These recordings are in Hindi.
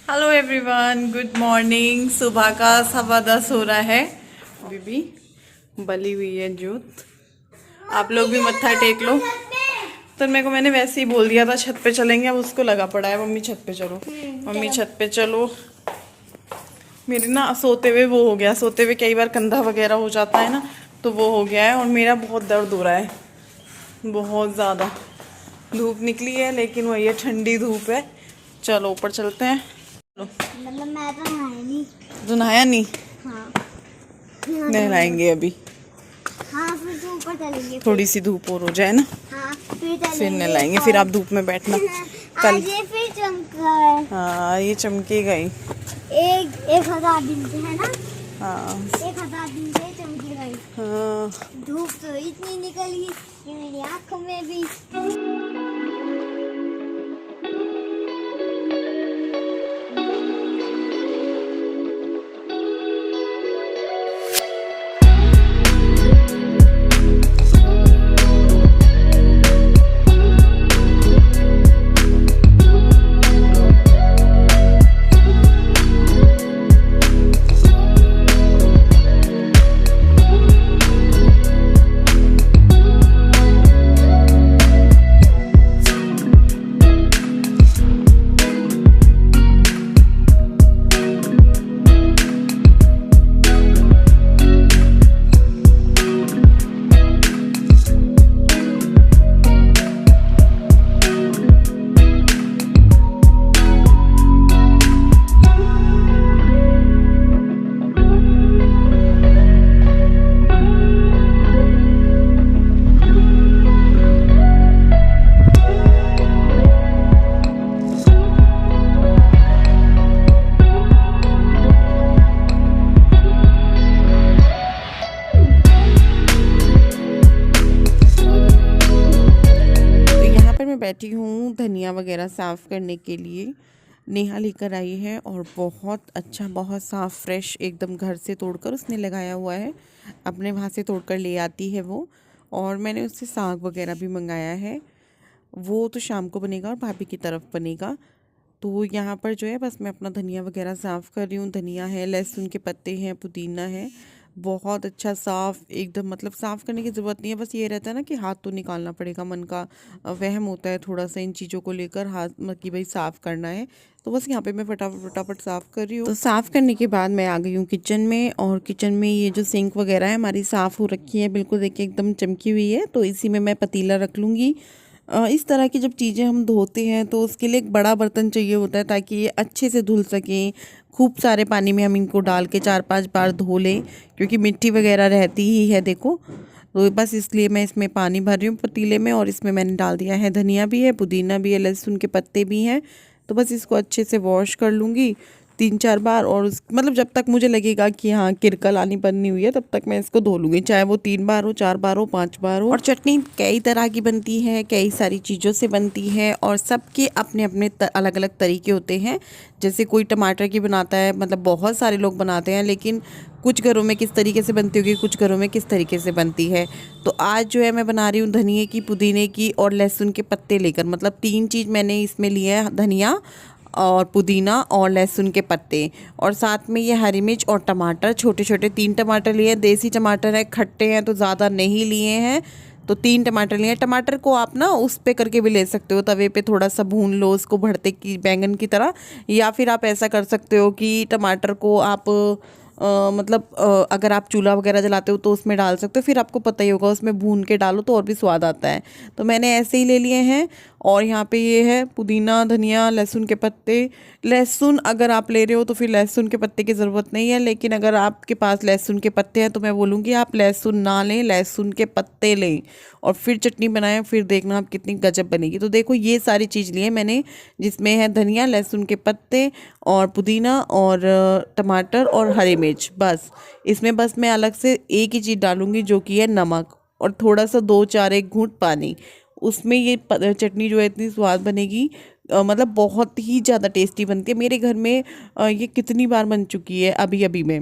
Hello everyone, good morning. सुबह का 10:15 हो रहा है। बीबी बली हुई है जोत। आप लोग भी मत्था टेक लो। तो मेरे को मैंने वैसे ही बोल दिया था छत पे चलेंगे, अब उसको लगा पड़ा है मम्मी छत पे चलो, मम्मी छत पे चलो। मेरे ना सोते हुए वो हो गया, सोते हुए कई बार कंधा वगैरह हो जाता है ना, तो वो हो गया है और मेरा बहुत दर्द हो रहा है, बहुत ज़्यादा। धूप निकली है लेकिन वही है, ठंडी धूप है। चलो ऊपर चलते हैं। मतलब मैं तो नहाया नहीं। तो नहाया नहीं? हाँ नहलाएंगे अभी, हाँ, फिर तो ऊपर चलेंगे। थोड़ी सी धूप और हो जाए ना, हाँ, फिर फिर चलेंगे नहलाएंगे। फिर आप धूप में बैठना कल। आज ये फिर चमका है। हाँ ये चमकेगा ही। 1000 दिन से है ना। हाँ 1000 दिन से चमकेगा ही। हाँ। धूप तो इतनी निकली कि मेरी आँखों में भी। मैं बैठी हूँ धनिया वगैरह साफ़ करने के लिए। नेहा लेकर आई है और बहुत अच्छा, बहुत साफ़ फ्रेश एकदम घर से तोड़कर उसने लगाया हुआ है। अपने वहाँ से तोड़कर ले आती है वो। और मैंने उससे साग वगैरह भी मंगाया है, वो तो शाम को बनेगा और भाभी की तरफ बनेगा। तो यहाँ पर जो है बस मैं अपना धनिया वगैरह साफ़ कर रही हूँ। धनिया है, लहसुन के पत्ते हैं, पुदीना है। बहुत अच्छा साफ़ एकदम, मतलब साफ़ करने की ज़रूरत नहीं है। बस ये रहता है ना कि हाथ तो निकालना पड़ेगा, मन का वहम होता है थोड़ा सा इन चीज़ों को लेकर, हाथ कि भाई साफ़ करना है। तो बस यहाँ पे मैं फटाफट फटाफट साफ़ कर रही हूँ। तो साफ़ करने के बाद मैं आ गई हूँ किचन में। और किचन में ये जो सिंक वगैरह है हमारी साफ़ हो रखी है, बिल्कुल देखिए एकदम चमकी हुई है। तो इसी में मैं पतीला रख लूँगी। इस तरह की जब चीज़ें हम धोते हैं तो उसके लिए एक बड़ा बर्तन चाहिए होता है, ताकि ये अच्छे से धुल सकें। खूब सारे पानी में हम इनको डाल के 4-5 बार धो लें, क्योंकि मिट्टी वगैरह रहती ही है देखो। तो बस इसलिए मैं इसमें पानी भर रही हूँ पतीले में। और इसमें मैंने डाल दिया है धनिया भी है, पुदीना भी है, लहसुन के पत्ते भी हैं। तो बस इसको अच्छे से वॉश कर लूँगी 3-4 बार। और उस मतलब जब तक मुझे लगेगा कि हाँ किरकल आनी बननी हुई है, तब तक मैं इसको धो लूँगी, चाहे वो 3 बार हो, 4 बार हो, 5 बार हो। और चटनी कई तरह की बनती है, कई सारी चीज़ों से बनती है और सबके अपने अपने अलग अलग तरीके होते हैं। जैसे कोई टमाटर की बनाता है, मतलब बहुत सारे लोग बनाते हैं, लेकिन कुछ घरों में किस तरीके से बनती होगी, कुछ घरों में किस तरीके से बनती है। तो आज जो है मैं बना रही हूँ धनिए की, पुदीने की और लहसुन के पत्ते लेकर, मतलब 3 चीज़ मैंने इसमें लिया है, धनिया और पुदीना और लहसुन के पत्ते। और साथ में ये हरी मिर्च और टमाटर, छोटे छोटे 3 टमाटर लिए हैं। देसी टमाटर है, खट्टे हैं तो ज़्यादा नहीं लिए हैं, तो 3 टमाटर लिए हैं। टमाटर को आप ना उस पे करके भी ले सकते हो, तवे पे थोड़ा सा भून लो उसको भरते की बैंगन की तरह। या फिर आप ऐसा कर सकते हो कि टमाटर को आप मतलब अगर आप चूल्हा वगैरह जलाते हो तो उसमें डाल सकते हो, फिर आपको पता ही होगा उसमें भून के डालो तो और भी स्वाद आता है। तो मैंने ऐसे ही ले लिए हैं। और यहाँ पे ये है पुदीना, धनिया, लहसुन के पत्ते। लहसुन अगर आप ले रहे हो तो फिर लहसुन के पत्ते की ज़रूरत नहीं है, लेकिन अगर आपके पास लहसुन के पत्ते हैं तो मैं बोलूँगी आप लहसुन ना लें, लहसुन के पत्ते लें और फिर चटनी बनाएं, फिर देखना आप कितनी गजब बनेगी। तो देखो ये सारी चीज़ लिए मैंने, जिसमें है धनिया, लहसुन के पत्ते और पुदीना और टमाटर और हरी मिर्च। बस इसमें बस मैं अलग से एक ही चीज़ डालूँगी, जो कि है नमक, और थोड़ा सा 2-4 एक घूंट पानी। उसमें ये चटनी जो है इतनी स्वाद बनेगी, मतलब बहुत ही ज़्यादा टेस्टी बनती है। मेरे घर में ये कितनी बार बन चुकी है अभी अभी में।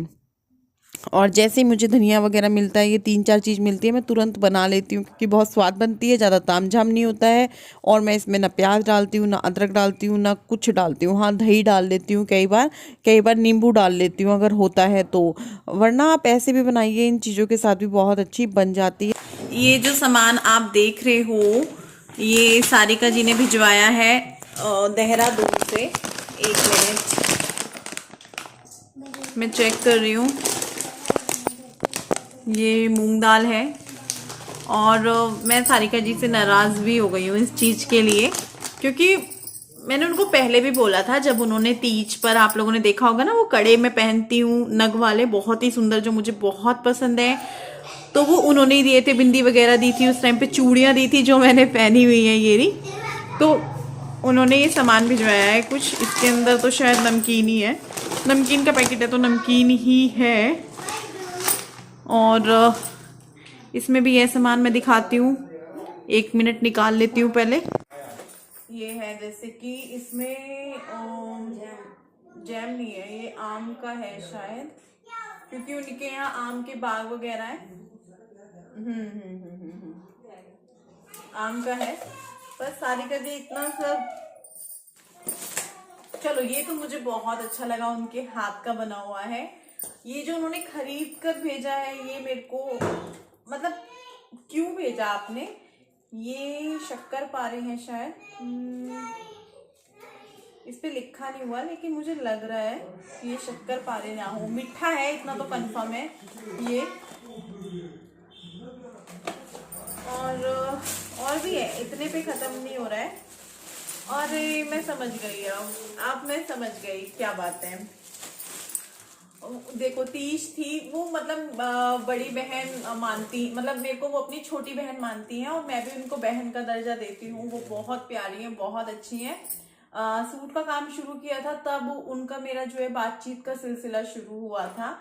और जैसे ही मुझे धनिया वगैरह मिलता है, ये 3-4 चीज़ मिलती है, मैं तुरंत बना लेती हूँ क्योंकि बहुत स्वाद बनती है, ज़्यादा तामझाम नहीं होता है। और मैं इसमें ना प्याज डालती हूँ, ना अदरक डालती हूँ, ना कुछ डालती हूँ। हाँ, दही डाल देती हूँ कई बार नींबू डाल लेती हूँ अगर होता है तो, वरना आप ऐसे भी बनाइए, इन चीज़ों के साथ भी बहुत अच्छी बन जाती है। ये जो सामान आप देख रहे हो, ये सारिका जी ने भिजवाया है देहरादून से। एक मिनट, मैं चेक कर रही हूँ। ये मूंग दाल है और मैं सारिका जी से नाराज़ भी हो गई हूँ इस चीज़ के लिए, क्योंकि मैंने उनको पहले भी बोला था, जब उन्होंने तीज पर, आप लोगों ने देखा होगा ना, वो कड़े में पहनती हूँ नग वाले, बहुत ही सुंदर, जो मुझे बहुत पसंद है, तो वो उन्होंने ही दिए थे। बिंदी वगैरह दी थी उस टाइम पे, चूड़ियाँ दी थी जो मैंने पहनी हुई है ये रही। तो उन्होंने ये सामान भिजवाया है कुछ, इसके अंदर तो शायद नमकीन ही है, नमकीन का पैकेट है तो नमकीन ही है। और इसमें भी यह सामान मैं दिखाती हूँ, 1 मिनट निकाल लेती हूँ पहले। ये है, जैसे कि इसमें जैम नहीं है, ये आम का है शायद, क्योंकि उनके यहाँ आम के बाग वगैरह है। आम का है, बस सारिका जी इतना सब। चलो, ये तो मुझे बहुत अच्छा लगा, उनके हाथ का बना हुआ है। ये जो उन्होंने खरीद कर भेजा है, ये मेरे को, मतलब क्यों भेजा आपने? ये शक्कर पारे हैं शायद, इस पे लिखा नहीं हुआ, लेकिन मुझे लग रहा है कि ये शक्कर पारे ना हो। मीठा है, इतना तो कंफर्म है ये। और भी है, इतने पे खत्म नहीं हो रहा है। और मैं समझ गई, अब मैं समझ गई क्या बात है। देखो, तीज थी, वो मतलब बड़ी बहन मानती, मतलब मेरे को वो अपनी छोटी बहन मानती हैं, और मैं भी उनको बहन का दर्जा देती हूँ। वो बहुत प्यारी हैं, बहुत अच्छी हैं। सूट का काम शुरू किया था तब उनका मेरा जो है बातचीत का सिलसिला शुरू हुआ था।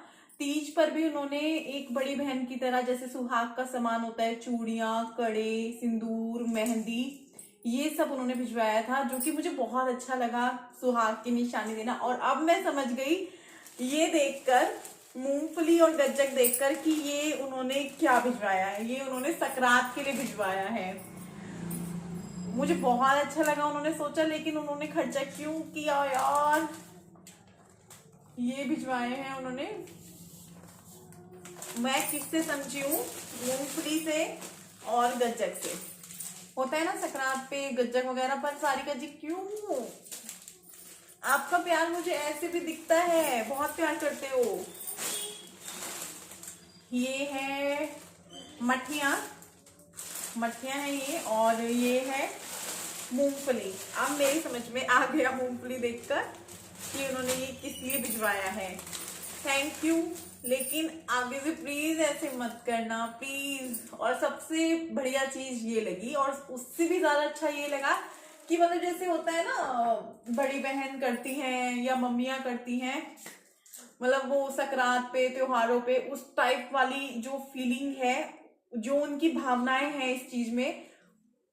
तीज पर भी उन्होंने एक बड़ी बहन की तरह, जैसे सुहाग का सामान होता है, चूड़ियां, कड़े, सिंदूर, मेहंदी, ये सब उन्होंने भिजवाया था, जो कि मुझे बहुत अच्छा लगा, सुहाग की निशानी देना। और अब मैं समझ गई ये देखकर, मूंगफली और गज्जक देखकर, कि ये उन्होंने क्या भिजवाया है। ये उन्होंने सकरात के लिए भिजवाया है। मुझे बहुत अच्छा लगा उन्होंने सोचा, लेकिन उन्होंने खर्चा क्यों किया यार। ये भिजवाए हैं उन्होंने, मैं किससे समझी हूँ, मूंगफली से और गज्जक से। होता है ना सकरात पे गज्जक वगैरह पर। सारिका जी क्यों? आपका प्यार मुझे ऐसे भी दिखता है, बहुत प्यार करते हो। ये है मठिया है ये, और ये है मूंगफली। अब मेरी समझ में आ गया मूंगफली देखकर कि उन्होंने ये किस लिए भिजवाया है। थैंक यू, लेकिन आगे से प्लीज ऐसे मत करना, प्लीज। और सबसे बढ़िया चीज ये लगी, और उससे भी ज्यादा अच्छा ये लगा कि मतलब जैसे होता है ना, बड़ी बहन करती हैं या मम्मियां करती हैं, मतलब वो सकरात पे, त्योहारों पे, उस टाइप वाली जो फीलिंग है, जो उनकी भावनाएं हैं इस चीज में,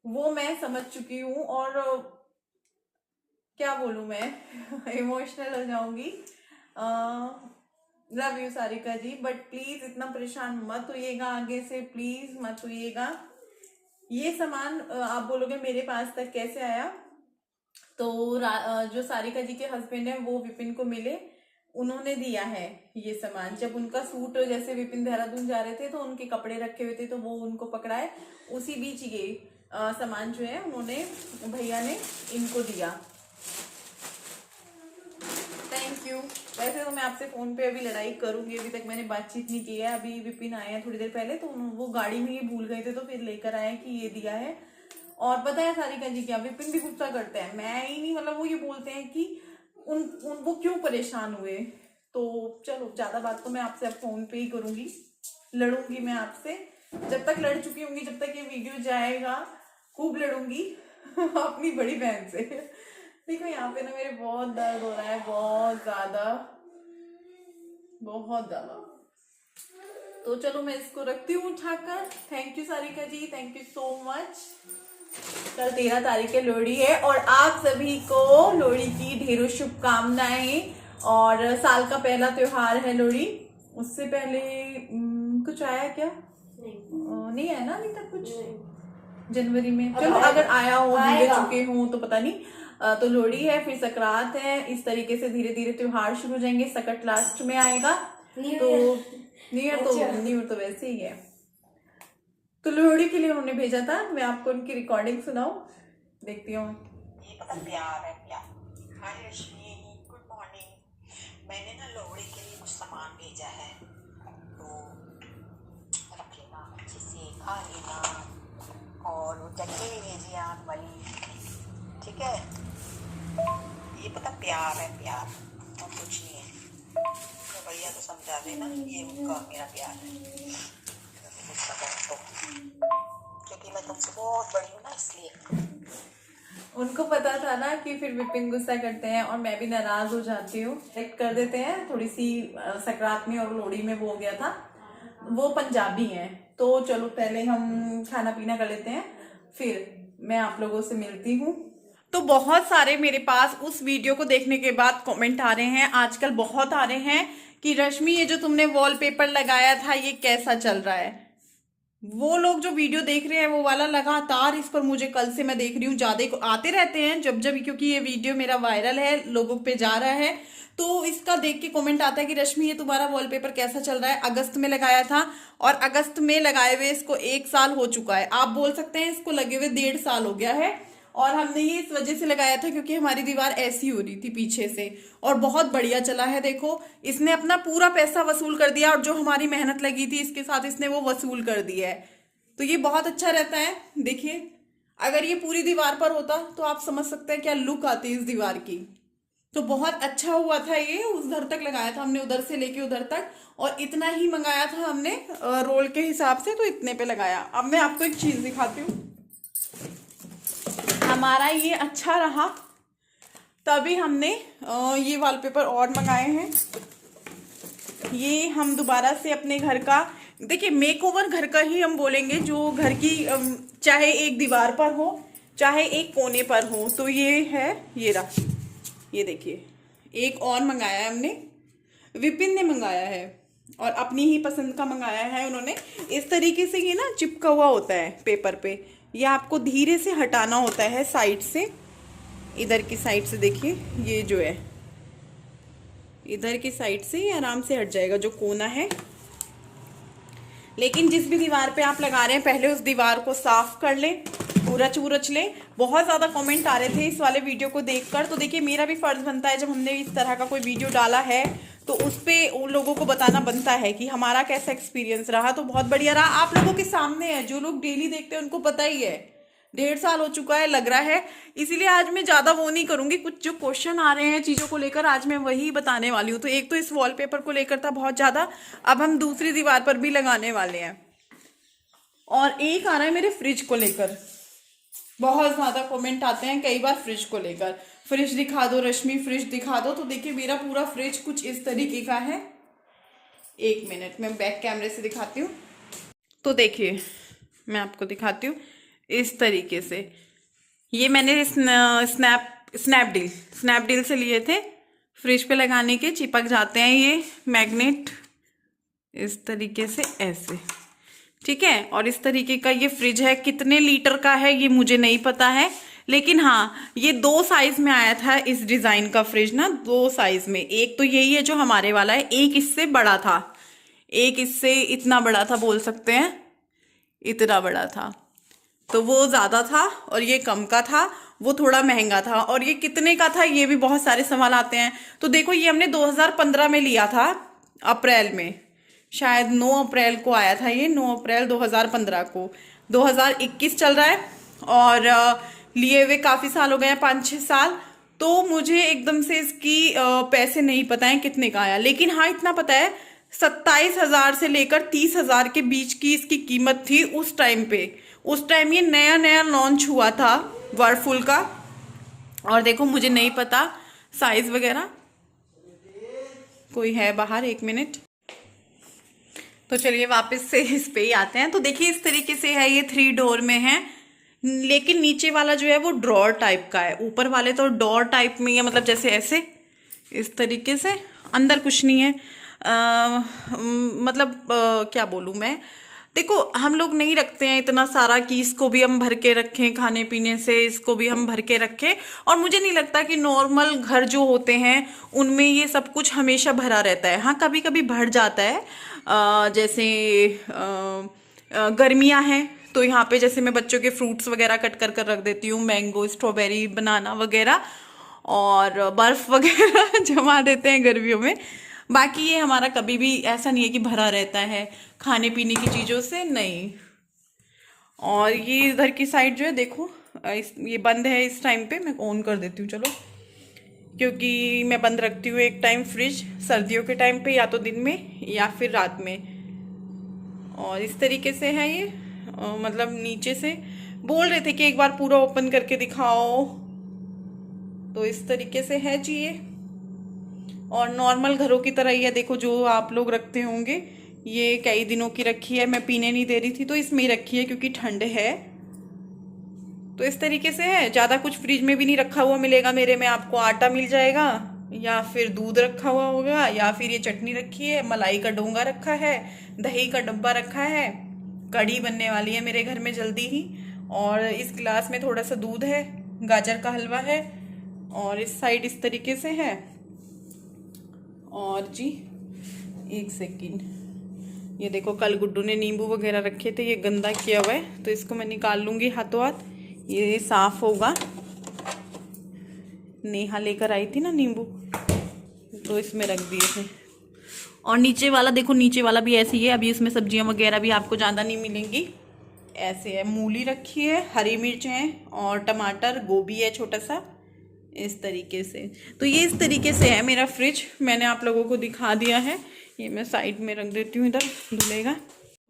वो मैं समझ चुकी हूँ। और क्या बोलूं मैं, इमोशनल हो जाऊंगी। Love you Sarika ji, but please इतना परेशान मत होइएगा, आगे से प्लीज मत होइएगा। ये सामान आप बोलोगे मेरे पास तक कैसे आया, तो जो सारिका जी के हस्बैंड है वो विपिन को मिले, उन्होंने दिया है ये सामान। जब उनका सूट, जैसे विपिन देहरादून जा रहे थे तो उनके कपड़े रखे हुए थे, तो वो उनको पकड़ाए, उसी बीच ये सामान जो है उन्होंने, भैया ने इनको दिया। Thank you. वैसे तो मैं आपसे फोन पे अभी लड़ाई करूंगी, अभी तक मैंने बातचीत नहीं की है। अभी विपिन आए हैं थोड़ी देर पहले, तो वो गाड़ी में ही भूल गए थे, तो फिर लेकर आए कि ये दिया है। और पता है सारिका जी क्या, विपिन भी गुस्सा करते हैं, मैं ही नहीं, मतलब वो ये बोलते हैं कि वो क्यों परेशान हुए। तो चलो, ज्यादा बात तो मैं आपसे अब फोन पे ही करूंगी, लड़ूंगी मैं आपसे, जब तक लड़ चुकी होंगी, जब तक ये वीडियो जाएगा खूब लड़ूंगी अपनी बड़ी बहन से। देखो यहाँ पे ना मेरे बहुत दर्द हो रहा है, बहुत ज्यादा, बहुत ज्यादा। तो चलो मैं इसको रखती हूँ उठाकर। Thank you Sarika ji, thank you so much. कल 13 तारीख है, लोहड़ी है, और आप सभी को लोहड़ी की ढेरों शुभकामनाएं। और साल का पहला त्योहार है लोहड़ी, उससे पहले कुछ आया क्या? नहीं आया ना अभी तक कुछ जनवरी में। चलो अगर आया हो, भूले चुके हो तो पता नहीं। तो लोहड़ी है, फिर सकरात है, इस तरीके से धीरे धीरे त्योहार शुरू हो जाएंगे। सकट लास्ट में आएगा, तो न्यू ईयर तो वैसे ही है। तो लोहड़ी के लिए उन्होंने भेजा था, मैं आपको उनकी रिकॉर्डिंग सुनाऊं, देखती हूँ। ये पता प्यार है प्यार। हाय रश्मि, गुड मॉर्निंग। मैंने ना लोहड़ी के लिए कुछ सामान भेजा है, तो रख लेना, अच्छे से खा लेना। और वो चटनी भी भेजी आग वाली, ठीक है। ये पता प्यार है प्यार, और कुछ नहीं है। तो भैया तो समझा देना, ये उनका मेरा प्यार है। गुस्सा बहुत तो, क्योंकि मैं तुमसे बहुत बड़ी हूँ ना, इसलिए। उनको पता था ना कि फिर विपिन गुस्सा करते हैं और मैं भी नाराज हो जाती हूँ, सेलेक्ट कर देते हैं थोड़ी सी। सकरात में और लोहड़ी में वो हो गया था। वो पंजाबी हैं, तो चलो पहले हम खाना पीना कर लेते हैं, फिर मैं आप लोगों से मिलती हूँ। तो बहुत सारे मेरे पास उस वीडियो को देखने के बाद कमेंट आ रहे हैं, आजकल बहुत आ रहे हैं कि रश्मि ये जो तुमने वॉलपेपर लगाया था ये कैसा चल रहा है। वो लोग जो वीडियो देख रहे हैं वो वाला लगातार इस पर मुझे कल से मैं देख रही हूँ, ज्यादा आते रहते हैं जब जब, क्योंकि ये वीडियो मेरा वायरल है, लोगों पे जा रहा है, तो इसका देख के कमेंट आता है कि रश्मि ये तुम्हारा वॉलपेपर कैसा चल रहा है। अगस्त में लगाया था और अगस्त में लगाए हुए इसको 1 साल हो चुका है। आप बोल सकते हैं इसको लगे हुए 1.5 साल हो गया है। और हमने ये इस वजह से लगाया था क्योंकि हमारी दीवार ऐसी हो रही थी पीछे से, और बहुत बढ़िया चला है। देखो इसने अपना पूरा पैसा वसूल कर दिया, और जो हमारी मेहनत लगी थी इसके साथ इसने वो वसूल कर दिया है। तो ये बहुत अच्छा रहता है। देखिए अगर ये पूरी दीवार पर होता तो आप समझ सकते हैं क्या लुक आती है इस दीवार की। तो बहुत अच्छा हुआ था ये, उधर तक लगाया था हमने, उधर से लेके उधर तक, और इतना ही मंगाया था हमने रोल के हिसाब से, तो इतने पे लगाया। अब मैं आपको एक चीज दिखाती हूँ, हमारा ये अच्छा रहा तभी हमने ये वॉलपेपर और मंगाए हैं। ये हम दोबारा से अपने घर का, देखिए मेकओवर घर का ही हम बोलेंगे, जो घर की चाहे एक दीवार पर हो चाहे एक कोने पर हो। तो ये है, ये रहा, ये देखिए एक और मंगाया है हमने, विपिन ने मंगाया है और अपनी ही पसंद का मंगाया है उन्होंने। इस तरीके से ये ना चिपका हुआ होता है पेपर पे, ये आपको धीरे से हटाना होता है साइड से, इधर की साइड से। देखिए ये जो है इधर की साइड से ये आराम से हट जाएगा जो कोना है। लेकिन जिस भी दीवार पे आप लगा रहे हैं पहले उस दीवार को साफ कर लें, उरच उरच लें। बहुत ज़्यादा कमेंट आ रहे थे इस वाले वीडियो को देखकर, तो देखिए मेरा भी फर्ज बनता है जब हमने इस तरह का कोई वीडियो डाला है तो उस पर उन लोगों को बताना बनता है कि हमारा कैसा एक्सपीरियंस रहा। तो बहुत बढ़िया रहा, आप लोगों के सामने है, जो लोग डेली देखते हैं उनको पता ही है। 1.5 साल हो चुका है लग रहा है, इसीलिए आज मैं ज़्यादा वो नहीं करूँगी। कुछ जो क्वेश्चन आ रहे हैं चीज़ों को लेकर आज मैं वही बताने वाली हूँ। तो एक तो इस वॉलपेपर को लेकर था बहुत ज़्यादा, अब हम दूसरी दीवार पर भी लगाने वाले हैं। और एक आ रहा है मेरे फ्रिज को लेकर, बहुत ज़्यादा कमेंट आते हैं कई बार फ्रिज को लेकर, फ्रिज दिखा दो रश्मि, फ्रिज दिखा दो। तो देखिए मेरा पूरा फ्रिज कुछ इस तरीके का है। 1 मिनट मैं बैक कैमरे से दिखाती हूँ। तो देखिए मैं आपको दिखाती हूँ इस तरीके से, ये मैंने स्नैपडील से लिए थे, फ्रिज पे लगाने के, चिपक जाते हैं ये मैग्नेट इस तरीके से ऐसे, ठीक है। और इस तरीके का ये फ्रिज है, कितने लीटर का है ये मुझे नहीं पता है, लेकिन हाँ ये 2 साइज में आया था इस डिजाइन का फ्रिज ना, 2 साइज में। एक तो यही है जो हमारे वाला है, एक इससे बड़ा था, एक इससे इतना बड़ा था, बोल सकते हैं इतना बड़ा था। तो वो ज़्यादा था और ये कम का था, वो थोड़ा महंगा था। और ये कितने का था ये भी बहुत सारे सवाल आते हैं। तो देखो ये हमने 2015 में लिया था, अप्रैल में, शायद 9 अप्रैल को आया था ये, 9 अप्रैल 2015 को। 2021 चल रहा है और लिए हुए काफ़ी साल हो गए हैं, 5-6 साल। तो मुझे एकदम से इसकी पैसे नहीं पता है कितने का आया, लेकिन हाँ इतना पता है 27,000 से लेकर 30,000 के बीच की इसकी कीमत थी उस टाइम पे। उस टाइम ये नया नया लॉन्च हुआ था वर्लपूल का। और देखो मुझे नहीं पता साइज वगैरह, कोई है बाहर, 1 मिनट। तो चलिए वापस से इस पे ही आते हैं। तो देखिए इस तरीके से है, ये 3 डोर में है, लेकिन नीचे वाला जो है वो ड्रॉर टाइप का है, ऊपर वाले तो डोर टाइप में है, मतलब जैसे ऐसे इस तरीके से, अंदर कुछ नहीं है। मतलब क्या बोलूँ मैं, देखो हम लोग नहीं रखते हैं इतना सारा कि इसको भी हम भर के रखें, खाने पीने से इसको भी हम भर के रखें। और मुझे नहीं लगता कि नॉर्मल घर जो होते हैं उनमें ये सब कुछ हमेशा भरा रहता है। हाँ, कभी कभी भर जाता है। जैसे गर्मियाँ हैं तो यहाँ पे जैसे मैं बच्चों के फ्रूट्स वगैरह कट कर कर रख देती हूँ, मैंगो, स्ट्रॉबेरी, बनाना वगैरह, और बर्फ वगैरह जमा देते हैं गर्मियों में। बाकी ये हमारा कभी भी ऐसा नहीं है कि भरा रहता है खाने पीने की चीज़ों से, नहीं। और ये इधर की साइड जो है देखो, ये बंद है इस टाइम पे, मैं ऑन कर देती हूँ चलो, क्योंकि मैं बंद रखती हूँ एक टाइम फ्रिज सर्दियों के टाइम पे, या तो दिन में या फिर रात में। और इस तरीके से है ये, मतलब नीचे से बोल रहे थे कि एक बार पूरा ओपन करके दिखाओ, तो इस तरीके से है जी ये। और नॉर्मल घरों की तरह ही है, देखो जो आप लोग रखते होंगे। ये कई दिनों की रखी है, मैं पीने नहीं दे रही थी तो इसमें ही रखी है क्योंकि ठंड है। तो इस तरीके से है, ज़्यादा कुछ फ्रिज में भी नहीं रखा हुआ मिलेगा मेरे में आपको। आटा मिल जाएगा, या फिर दूध रखा हुआ होगा, या फिर ये चटनी रखी है, मलाई का डोंगा रखा है, दही का डब्बा रखा है, कढ़ी बनने वाली है मेरे घर में जल्दी ही, और इस गिलास में थोड़ा सा दूध है, गाजर का हलवा है, और इस साइड इस तरीके से है। और जी एक सेकंड, ये देखो कल गुड्डू ने नींबू वगैरह रखे थे, ये गंदा किया हुआ है तो इसको मैं निकाल लूँगी हाथों हाथ, ये साफ होगा। नेहा लेकर आई थी ना नींबू, तो इसमें रख दिए थे। और नीचे वाला देखो, नीचे वाला भी ऐसे ही है, अभी इसमें सब्जियां वगैरह भी आपको ज़्यादा नहीं मिलेंगी। ऐसे है, मूली रखी है, हरी मिर्च है, और टमाटर, गोभी है छोटा सा, इस तरीके से। तो ये इस तरीके से है मेरा फ्रिज, मैंने आप लोगों को दिखा दिया है। ये मैं साइड में रख देती हूँ, इधर धुलेगा।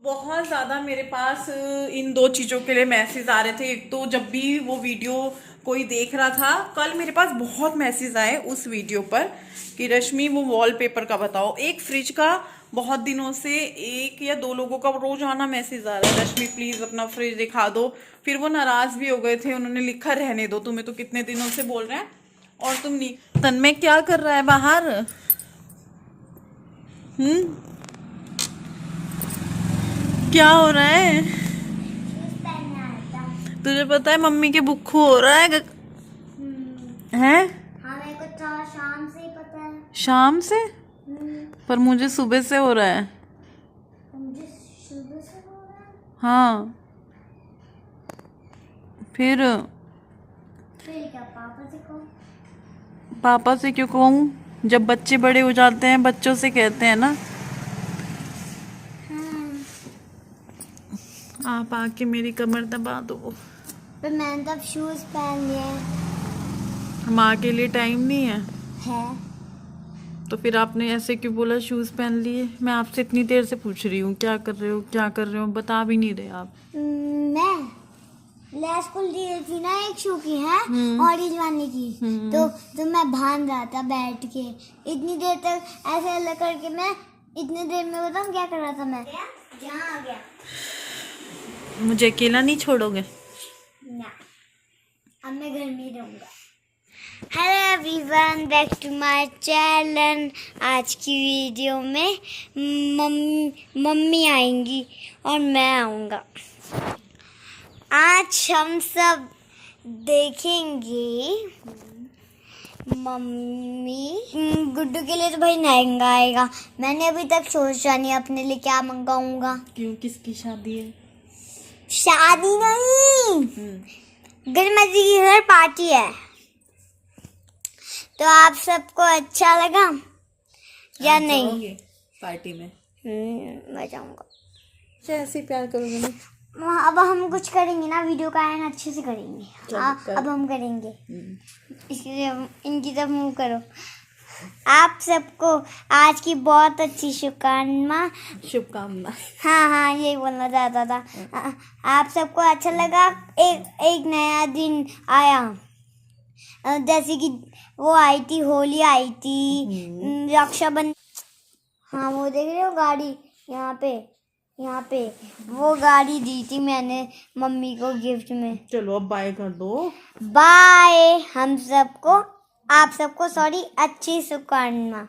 बहुत ज़्यादा मेरे पास इन दो चीज़ों के लिए मैसेज आ रहे थे। एक तो जब भी वो वीडियो कोई देख रहा था, कल मेरे पास बहुत मैसेज आए उस वीडियो पर कि रश्मि वो वॉलपेपर का बताओ। एक फ्रिज का बहुत दिनों से 1 या 2 लोगों का रोजाना मैसेज आ रहा है, रश्मि प्लीज अपना फ्रिज दिखा दो। फिर वो नाराज भी हो गए थे, उन्होंने लिखा रहने दो, तुम्हें तो कितने दिनों से बोल रहे हैं और तुम नहीं। तन्मय क्या कर रहा है बाहर? क्या हो रहा है? तुझे पता है मम्मी के बुक्खू हो रहा है हैं? हाँ, मेरे को तो शाम से ही पता है। शाम से? पर मुझे सुबह से हो रहा है। मुझे सुबह से हो रहा है? हाँ। फिर क्या पापा से कहो? पापा से क्यों कहूँ? जब बच्चे बड़े हो जाते हैं बच्चों से कहते हैं ना। आप आके मेरी कमर दबा दो। पर मैंने तब शूज पहन लिए हम के लिए टाइम नहीं है है। तो फिर आपने ऐसे क्यों बोला शूज पहन लिए? मैं आपसे इतनी देर से पूछ रही हूँ क्या कर रहे हो, क्या कर रहे हो, बता भी नहीं रहे आप। मैं लैस को ली थी ना एक शू की है, ऑरेंज वाली की, तो मैं भान रहा था बैठ के इतनी देर तक ऐसे अलग करके। मैं इतनी देर में बताऊँ क्या कर रहा था? मैं यहाँ आ गया। मुझे अकेला नहीं छोड़ोगे? ना, अब मैं घर में रहूँगा। Hello everyone, back to my channel. आज की वीडियो में मम्मी आएंगी और मैं आऊँगा। आज हम सब देखेंगे मम्मी गुड्डू के लिए तो भाई महंगा आएगा। मैंने अभी तक सोचा नहीं अपने लिए क्या मंगाऊंगा। क्यों, किसकी शादी है? शादी नहीं, गणपति की घर पार्टी है। तो आप सबको अच्छा लगा या नहीं? पार्टी में मैं जाऊंगा। ऐसे प्यार करोगे ना? अब हम कुछ करेंगे ना, वीडियो का आयन अच्छे से करेंगे। अब हम करेंगे, इसलिए इनकी तरफ मुंह करो। आप सबको आज की बहुत अच्छी शुभकामना। हाँ, यही बोलना चाहता था। आप सबको अच्छा लगा? एक नया दिन आया, जैसे कि वो आई थी, होली आई थी, रक्षाबंधन। हाँ, वो देख रहे हो गाड़ी यहाँ पे वो गाड़ी दी थी मैंने मम्मी को गिफ्ट में। चलो अब बाय कर दो। बाय। हम सबको, आप सबको सॉरी, अच्छी शुभकामना।